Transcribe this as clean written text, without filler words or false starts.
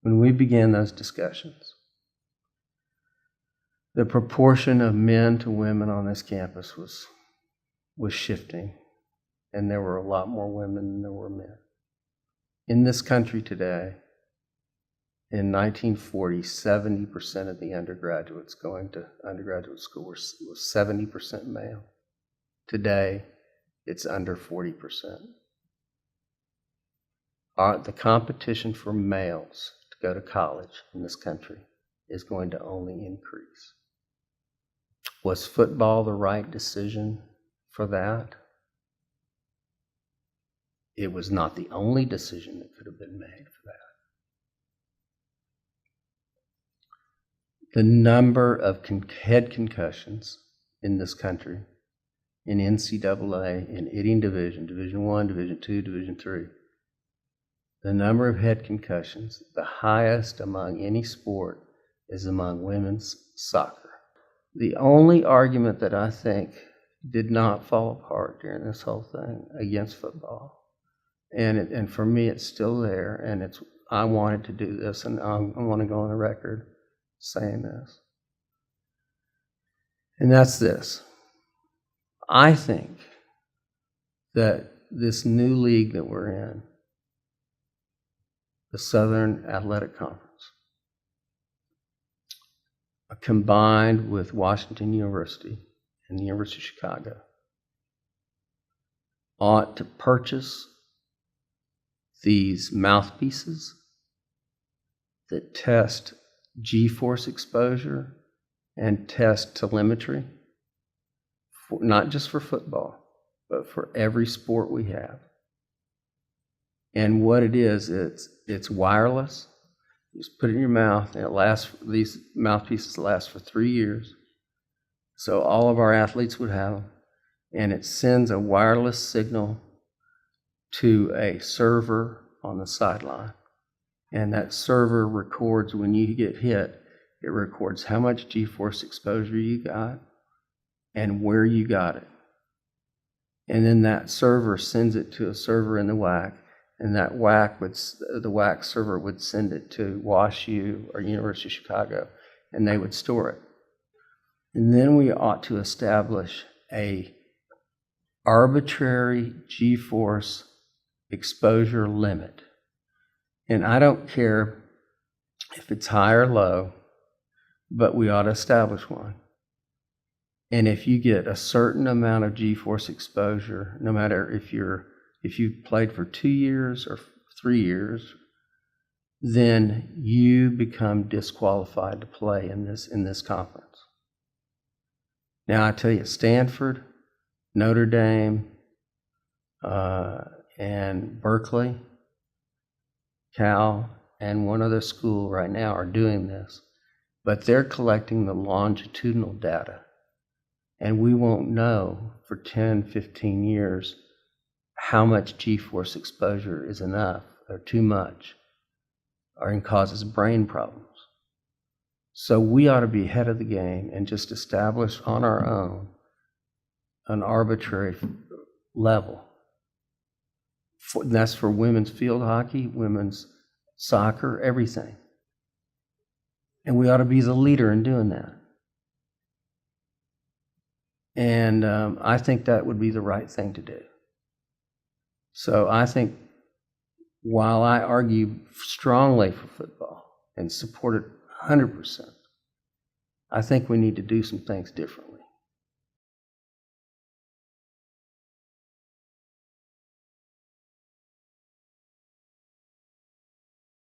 when we began those discussions, the proportion of men to women on this campus was shifting, and there were a lot more women than there were men. In this country today, in 1940, 70% of the undergraduates going to undergraduate school was 70% male. Today, it's under 40%. The competition for males to go to college in this country is going to only increase. Was football the right decision for that? It was not the only decision that could have been made for that. The number of head concussions in this country, in NCAA, in any division, Division I, Division II, Division III, the number of head concussions, the highest among any sport, is among women's soccer. The only argument that I think did not fall apart during this whole thing against football, and for me it's still there, and I wanted to do this, and I want to go on the record saying this. And that's this. I think that this new league that we're in, the Southern Athletic Conference, combined with Washington University and the University of Chicago, ought to purchase these mouthpieces that test G-force exposure and test telemetry, not just for football, but for every sport we have. And what it is, it's wireless. You just put it in your mouth, and it lasts. These mouthpieces last for 3 years. So all of our athletes would have them. And it sends a wireless signal to a server on the sideline. And that server records when you get hit. It records how much G-force exposure you got and where you got it. And then that server sends it to a server in the WAC. And that the WAC server would send it to WashU or University of Chicago, and they would store it. And then we ought to establish a arbitrary G-force exposure limit. And I don't care if it's high or low, but we ought to establish one. And if you get a certain amount of G-force exposure, no matter if you played for 2 years or 3 years, then you become disqualified to play in this conference. Now I tell you, Stanford, Notre Dame, and Berkeley, Cal, and one other school right now are doing this, but they're collecting the longitudinal data, and we won't know for 10, 15 years how much G-force exposure is enough or too much or causes brain problems. So we ought to be ahead of the game and just establish on our own an arbitrary level. That's for women's field hockey, women's soccer, everything. And we ought to be the leader in doing that. And I think that would be the right thing to do. So I think while I argue strongly for football and support it 100%, I think we need to do some things differently.